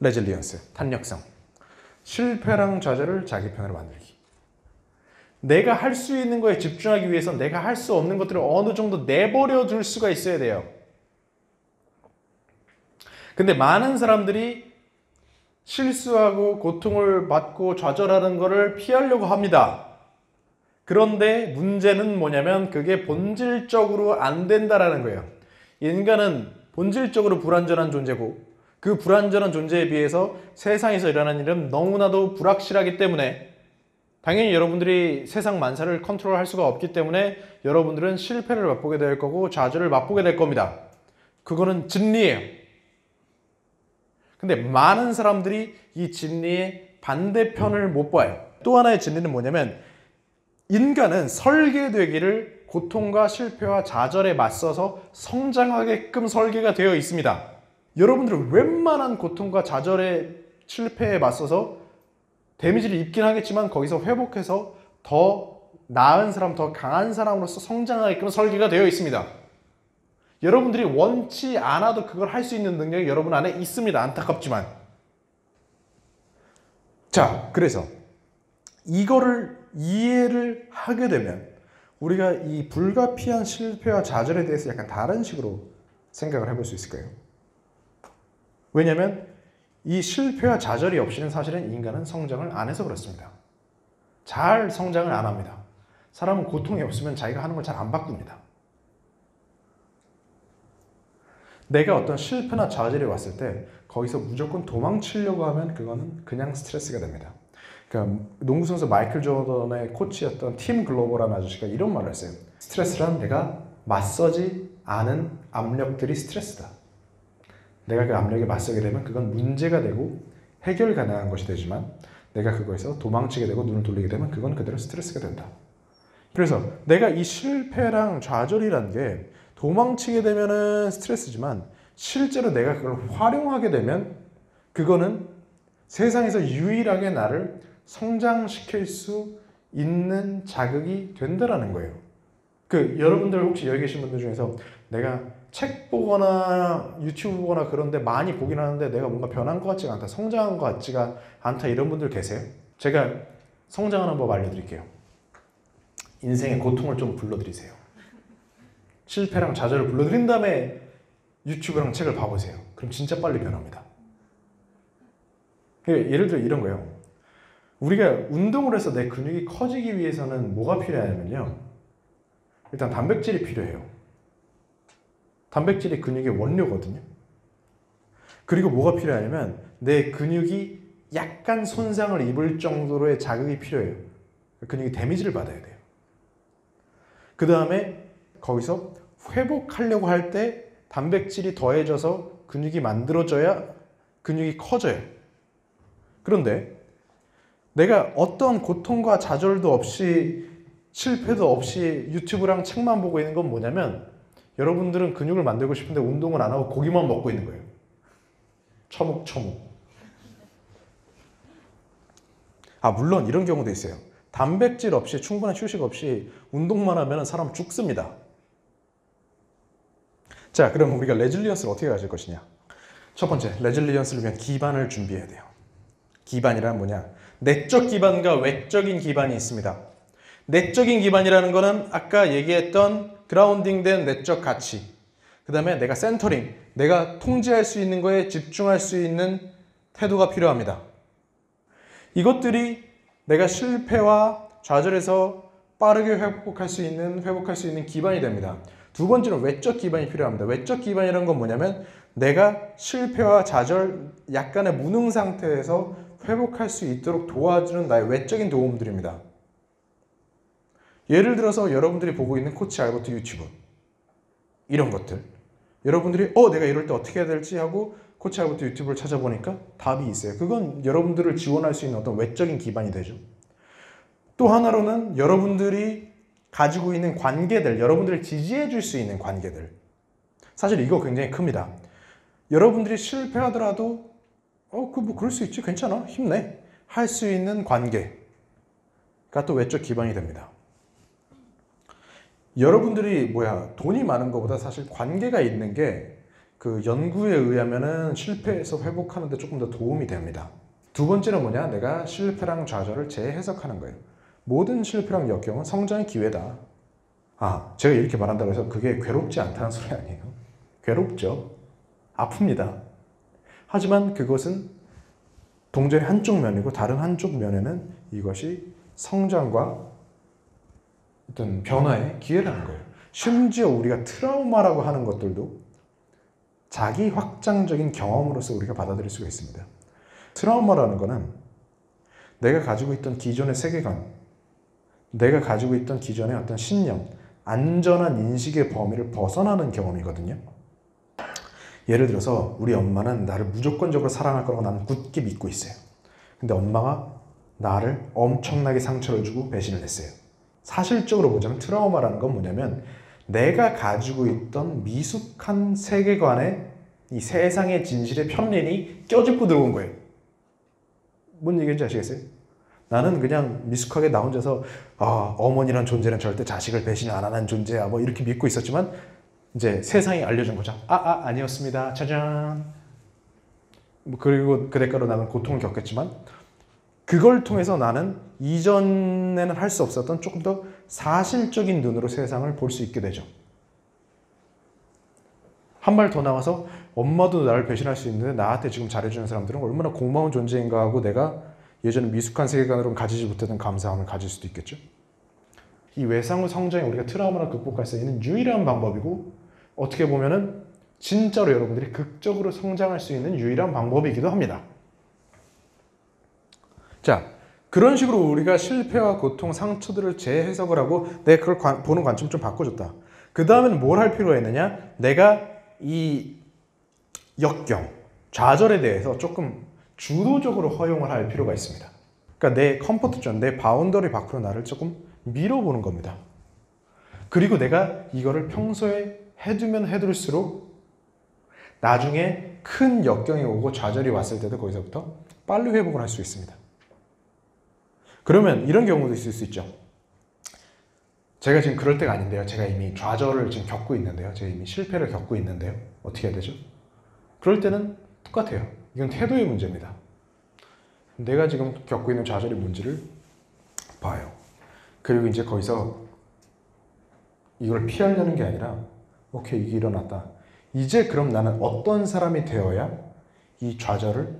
레질리언스, 탄력성. 실패랑 좌절을 자기 편으로 만들기. 내가 할 수 있는 거에 집중하기 위해서 내가 할 수 없는 것들을 어느 정도 내버려 둘 수가 있어야 돼요. 근데 많은 사람들이 실수하고 고통을 받고 좌절하는 것을 피하려고 합니다. 그런데 문제는 뭐냐면 그게 본질적으로 안 된다라는 거예요. 인간은 본질적으로 불완전한 존재고 그 불완전한 존재에 비해서 세상에서 일어나는 일은 너무나도 불확실하기 때문에 당연히 여러분들이 세상 만사를 컨트롤할 수가 없기 때문에 여러분들은 실패를 맛보게 될 거고 좌절을 맛보게 될 겁니다. 그거는 진리예요. 근데 많은 사람들이 이 진리의 반대편을 못 봐요. 또 하나의 진리는 뭐냐면 인간은 설계되기를 고통과 실패와 좌절에 맞서서 성장하게끔 설계가 되어 있습니다. 여러분들은 웬만한 고통과 좌절에 실패에 맞서서 데미지를 입긴 하겠지만 거기서 회복해서 더 나은 사람, 더 강한 사람으로서 성장하게끔 설계가 되어 있습니다. 여러분들이 원치 않아도 그걸 할 수 있는 능력이 여러분 안에 있습니다. 안타깝지만. 자, 그래서 이거를 이해를 하게 되면 우리가 이 불가피한 실패와 좌절에 대해서 약간 다른 식으로 생각을 해볼 수 있을 거예요. 왜냐하면 이 실패와 좌절이 없이는 사실은 인간은 성장을 안 해서 그렇습니다. 잘 성장을 안 합니다. 사람은 고통이 없으면 자기가 하는 걸 잘 안 바꿉니다. 내가 어떤 실패나 좌절이 왔을 때 거기서 무조건 도망치려고 하면 그거는 그냥 스트레스가 됩니다. 그러니까 농구선수 마이클 조던의 코치였던 팀 글로버라는 아저씨가 이런 말을 했어요. 스트레스란 내가 맞서지 않은 압력들이 스트레스다. 내가 그 압력에 맞서게 되면 그건 문제가 되고 해결 가능한 것이 되지만 내가 그거에서 도망치게 되고 눈을 돌리게 되면 그건 그대로 스트레스가 된다. 그래서 내가 이 실패랑 좌절이라는 게 도망치게 되면은 스트레스지만 실제로 내가 그걸 활용하게 되면 그거는 세상에서 유일하게 나를 성장시킬 수 있는 자극이 된다라는 거예요. 여러분들 혹시 여기 계신 분들 중에서 내가 책 보거나 유튜브 보거나 그런데 많이 보긴 하는데 내가 뭔가 변한 것 같지가 않다, 성장한 것 같지가 않다 이런 분들 계세요? 제가 성장하는 법 알려드릴게요. 인생의 고통을 좀 불러드리세요. 실패랑 좌절을 불러드린 다음에 유튜브랑 책을 봐보세요. 그럼 진짜 빨리 변합니다. 예를 들어 이런 거예요. 우리가 운동을 해서 내 근육이 커지기 위해서는 뭐가 필요하냐면요. 일단 단백질이 필요해요. 단백질이 근육의 원료거든요. 그리고 뭐가 필요하냐면 내 근육이 약간 손상을 입을 정도로의 자극이 필요해요. 근육이 데미지를 받아야 돼요. 그 다음에 거기서 회복하려고 할 때 단백질이 더해져서 근육이 만들어져야 근육이 커져요. 그런데 내가 어떤 고통과 좌절도 없이 실패도 없이 유튜브랑 책만 보고 있는 건 뭐냐면 여러분들은 근육을 만들고 싶은데 운동을 안 하고 고기만 먹고 있는 거예요. 처묵처묵. 물론 이런 경우도 있어요. 단백질 없이 충분한 휴식 없이 운동만 하면 사람 죽습니다. 자, 그럼 우리가 레질리언스를 어떻게 가질 것이냐? 첫 번째, 레질리언스를 위한 기반을 준비해야 돼요. 기반이란 뭐냐? 내적 기반과 외적인 기반이 있습니다. 내적인 기반이라는 거는 아까 얘기했던 그라운딩된 내적 가치, 그 다음에 내가 센터링, 내가 통제할 수 있는 거에 집중할 수 있는 태도가 필요합니다. 이것들이 내가 실패와 좌절에서 빠르게 회복할 수 있는 기반이 됩니다. 두 번째는 외적 기반이 필요합니다. 외적 기반이라는 건 뭐냐면 내가 실패와 좌절, 약간의 무능 상태에서 회복할 수 있도록 도와주는 나의 외적인 도움들입니다. 예를 들어서 여러분들이 보고 있는 코치 알버트 유튜브, 이런 것들, 여러분들이 내가 이럴 때 어떻게 해야 될지 하고 코치 알버트 유튜브를 찾아보니까 답이 있어요. 그건 여러분들을 지원할 수 있는 어떤 외적인 기반이 되죠. 또 하나로는 여러분들이 가지고 있는 관계들, 여러분들을 지지해 줄 수 있는 관계들, 사실 이거 굉장히 큽니다. 여러분들이 실패하더라도 그럴 수 있지, 괜찮아, 힘내 할 수 있는 관계가 또 외적 기반이 됩니다. 여러분들이 돈이 많은 것보다 사실 관계가 있는 게 그 연구에 의하면은 실패해서 회복하는 데 조금 더 도움이 됩니다. 두 번째는 뭐냐? 내가 실패랑 좌절을 재해석하는 거예요. 모든 실패랑 역경은 성장의 기회다. 제가 이렇게 말한다고 해서 그게 괴롭지 않다는 소리 아니에요. 괴롭죠. 아픕니다. 하지만 그것은 동전의 한쪽 면이고 다른 한쪽 면에는 이것이 성장과 어떤 변화의 기회라는 거예요. 심지어 우리가 트라우마라고 하는 것들도 자기 확장적인 경험으로서 우리가 받아들일 수가 있습니다. 트라우마라는 거는 내가 가지고 있던 기존의 세계관, 내가 가지고 있던 기존의 어떤 신념, 안전한 인식의 범위를 벗어나는 경험이거든요. 예를 들어서 우리 엄마는 나를 무조건적으로 사랑할 거라고 나는 굳게 믿고 있어요. 근데 엄마가 나를 엄청나게 상처를 주고 배신을 했어요. 사실적으로 보자면 트라우마라는 건 뭐냐면 내가 가지고 있던 미숙한 세계관에 이 세상의 진실의 편린이 껴집고 들어온 거예요. 뭔 얘기인지 아시겠어요? 나는 그냥 미숙하게 나 혼자서 어머니란 존재는 절대 자식을 배신 안 하는 존재야 뭐 이렇게 믿고 있었지만 이제 세상이 알려준 거죠. 아니었습니다. 짜잔. 그리고 그 대가로 나는 고통을 겪겠지만 그걸 통해서 나는 이전에는 할 수 없었던 조금 더 사실적인 눈으로 세상을 볼 수 있게 되죠. 한 발 더 나와서 엄마도 나를 배신할 수 있는데 나한테 지금 잘해주는 사람들은 얼마나 고마운 존재인가 하고 내가 예전에 미숙한 세계관으로는 가지지 못했던 감사함을 가질 수도 있겠죠. 이 외상후 성장이 우리가 트라우마를 극복할 수 있는 유일한 방법이고 어떻게 보면은 진짜로 여러분들이 극적으로 성장할 수 있는 유일한 방법이기도 합니다. 자, 그런 식으로 우리가 실패와 고통, 상처들을 재해석을 하고 내가 그걸 보는 관점 좀 바꿔줬다. 그 다음에는 뭘 할 필요가 있느냐? 내가 이 역경, 좌절에 대해서 조금 주도적으로 허용을 할 필요가 있습니다. 그러니까 내 컴포트 존, 내 바운더리 밖으로 나를 조금 밀어보는 겁니다. 그리고 내가 이거를 평소에 해두면 해둘수록 나중에 큰 역경이 오고 좌절이 왔을 때도 거기서부터 빨리 회복을 할 수 있습니다. 그러면 이런 경우도 있을 수 있죠. 제가 지금 그럴 때가 아닌데요. 제가 이미 좌절을 지금 겪고 있는데요. 제가 이미 실패를 겪고 있는데요. 어떻게 해야 되죠? 그럴 때는 똑같아요. 이건 태도의 문제입니다. 내가 지금 겪고 있는 좌절의 문제를 봐요. 그리고 이제 거기서 이걸 피하려는 게 아니라 오케이, 이게 일어났다. 이제 그럼 나는 어떤 사람이 되어야 이 좌절을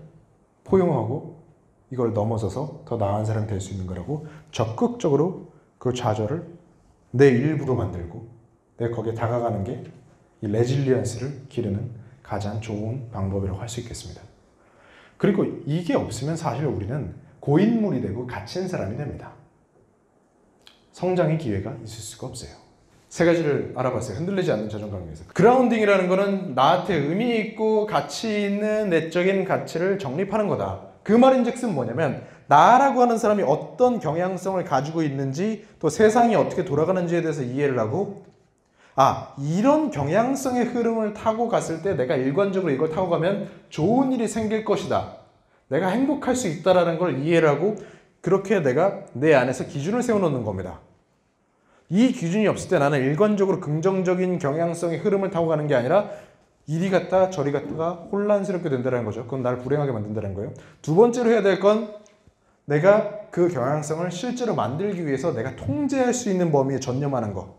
포용하고 이걸 넘어서서 더 나은 사람이 될 수 있는 거라고 적극적으로 그 좌절을 내 일부로 만들고 내가 거기에 다가가는 게 이 레질리언스를 기르는 가장 좋은 방법이라고 할 수 있겠습니다. 그리고 이게 없으면 사실 우리는 고인물이 되고 갇힌 사람이 됩니다. 성장의 기회가 있을 수가 없어요. 세 가지를 알아봤어요. 흔들리지 않는 자존감을 위해서. 그라운딩이라는 거는 나한테 의미 있고 가치 있는 내적인 가치를 정립하는 거다. 그 말인즉슨 뭐냐면 나라고 하는 사람이 어떤 경향성을 가지고 있는지 또 세상이 어떻게 돌아가는지에 대해서 이해를 하고 이런 경향성의 흐름을 타고 갔을 때 내가 일관적으로 이걸 타고 가면 좋은 일이 생길 것이다. 내가 행복할 수 있다는 걸 이해를 하고 그렇게 내가 내 안에서 기준을 세워놓는 겁니다. 이 기준이 없을 때 나는 일관적으로 긍정적인 경향성의 흐름을 타고 가는 게 아니라 이리 갔다 저리 갔다가 혼란스럽게 된다는 거죠. 그건 나를 불행하게 만든다는 거예요. 두 번째로 해야 될 건 내가 그 경향성을 실제로 만들기 위해서 내가 통제할 수 있는 범위에 전념하는 거.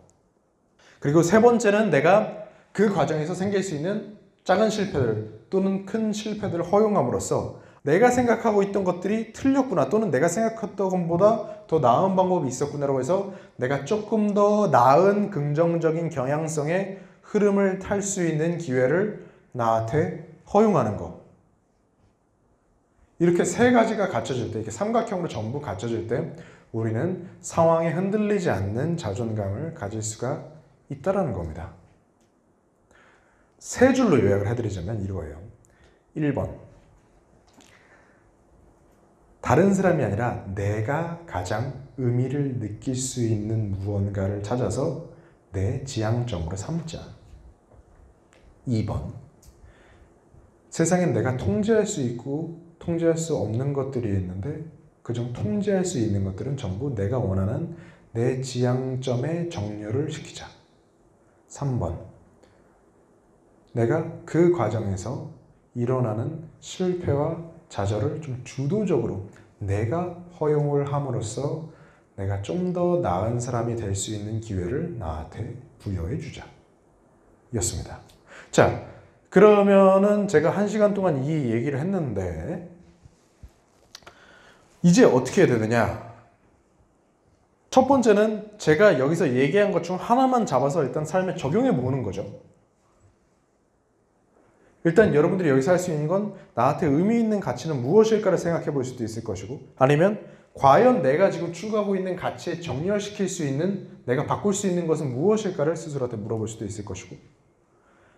그리고 세 번째는 내가 그 과정에서 생길 수 있는 작은 실패들 또는 큰 실패들을 허용함으로써 내가 생각하고 있던 것들이 틀렸구나 또는 내가 생각했던 것보다 더 나은 방법이 있었구나라고 해서 내가 조금 더 나은 긍정적인 경향성의 흐름을 탈 수 있는 기회를 나한테 허용하는 거. 이렇게 세 가지가 갖춰질 때, 이렇게 삼각형으로 전부 갖춰질 때 우리는 상황에 흔들리지 않는 자존감을 가질 수가 있다는 겁니다. 세 줄로 요약을 해드리자면 이거예요. 1번. 다른 사람이 아니라 내가 가장 의미를 느낄 수 있는 무언가를 찾아서 내 지향점으로 삼자. 2번. 세상엔 내가 통제할 수 있고 통제할 수 없는 것들이 있는데 그중 통제할 수 있는 것들은 전부 내가 원하는 내 지향점에 정렬을 시키자. 3번. 내가 그 과정에서 일어나는 실패와 좌절을 좀 주도적으로 내가 허용을 함으로써 내가 좀 더 나은 사람이 될 수 있는 기회를 나한테 부여해 주자 였습니다. 자, 그러면은 제가 1시간 동안 이 얘기를 했는데 이제 어떻게 해야 되느냐? 첫 번째는 제가 여기서 얘기한 것 중 하나만 잡아서 일단 삶에 적용해 보는 거죠. 일단 여러분들이 여기서 할 수 있는 건 나한테 의미 있는 가치는 무엇일까를 생각해 볼 수도 있을 것이고, 아니면 과연 내가 지금 추구하고 있는 가치에 정렬시킬 수 있는, 내가 바꿀 수 있는 것은 무엇일까를 스스로한테 물어볼 수도 있을 것이고,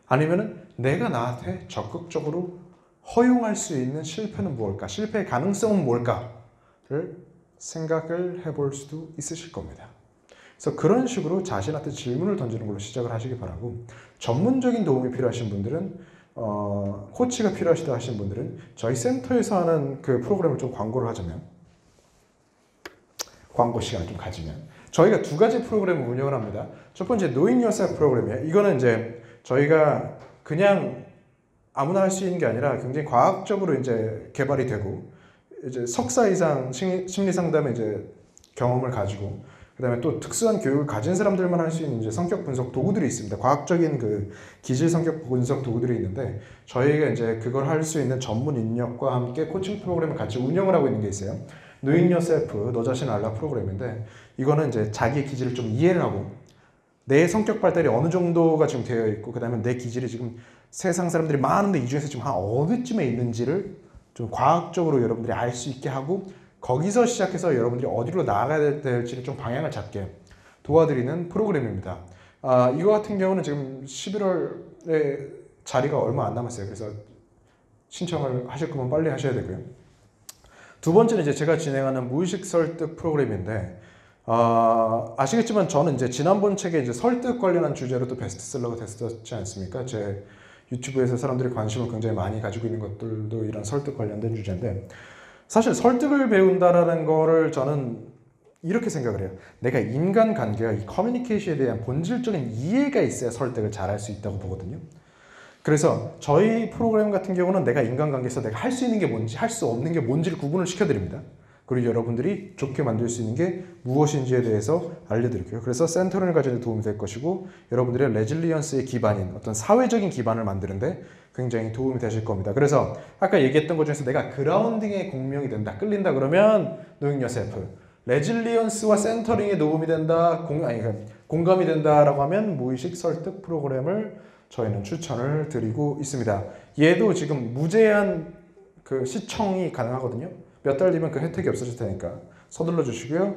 아니면은 내가 나한테 적극적으로 허용할 수 있는 실패는 무엇일까, 실패의 가능성은 뭘까를 생각을 해볼 수도 있으실 겁니다. 그래서 그런 식으로 자신한테 질문을 던지는 걸로 시작을 하시기 바라고, 전문적인 도움이 필요하신 분들은 코치가 필요하시다 하신 분들은 저희 센터에서 하는 그 프로그램을 좀 광고를 하자면, 광고 시간을 좀 가지면, 저희가 2가지 프로그램을 운영을 합니다. 첫 번째 Knowing Yourself 프로그램이에요. 이거는 이제 저희가 그냥 아무나 할 수 있는 게 아니라 굉장히 과학적으로 이제 개발이 되고, 이제 석사 이상 심리 상담의 이제 경험을 가지고, 그다음에 또 특수한 교육을 가진 사람들만 할 수 있는 이제 성격 분석 도구들이 있습니다. 과학적인 그 기질 성격 분석 도구들이 있는데, 저희가 이제 그걸 할 수 있는 전문 인력과 함께 코칭 프로그램을 같이 운영을 하고 있는 게 있어요. Knowing Yourself, 너 자신을 알라 프로그램인데, 이거는 이제 자기의 기질을 좀 이해를 하고 내 성격 발달이 어느 정도가 지금 되어 있고, 그다음에 내 기질이 지금 세상 사람들이 많은데 이 중에서 지금 한 어디쯤에 있는지를 좀 과학적으로 여러분들이 알 수 있게 하고, 거기서 시작해서 여러분들이 어디로 나아가야 될지를 좀 방향을 잡게 도와드리는 프로그램입니다. 이거 같은 경우는 지금 11월에 자리가 얼마 안 남았어요. 그래서 신청을 하실 거면 빨리 하셔야 되고요. 두 번째는 이제 제가 진행하는 무의식 설득 프로그램인데, 아시겠지만 저는 이제 지난번 책에 이제 설득 관련한 주제로 또 베스트셀러가 됐었지 않습니까? 제 유튜브에서 사람들이 관심을 굉장히 많이 가지고 있는 것들도 이런 설득 관련된 주제인데, 사실 설득을 배운다라는 거를 저는 이렇게 생각을 해요. 내가 인간관계와 이 커뮤니케이션에 대한 본질적인 이해가 있어야 설득을 잘할 수 있다고 보거든요. 그래서 저희 프로그램 같은 경우는 내가 인간관계에서 내가 할 수 있는 게 뭔지, 할 수 없는 게 뭔지를 구분을 시켜드립니다. 그리고 여러분들이 좋게 만들 수 있는 게 무엇인지에 대해서 알려드릴게요. 그래서 센터를 가지는 데 도움이 될 것이고, 여러분들의 레질리언스의 기반인 어떤 사회적인 기반을 만드는데 굉장히 도움이 되실 겁니다. 그래서 아까 얘기했던 것 중에서 내가 그라운딩에 공명이 된다, 끌린다 그러면 Knowing Yourself, 레질리언스와 센터링에 도움이 된다, 공감이 된다라고 하면 무의식 설득 프로그램을 저희는 추천을 드리고 있습니다. 얘도 지금 무제한 그 시청이 가능하거든요. 몇 달 뒤면 그 혜택이 없어질 테니까 서둘러 주시고요.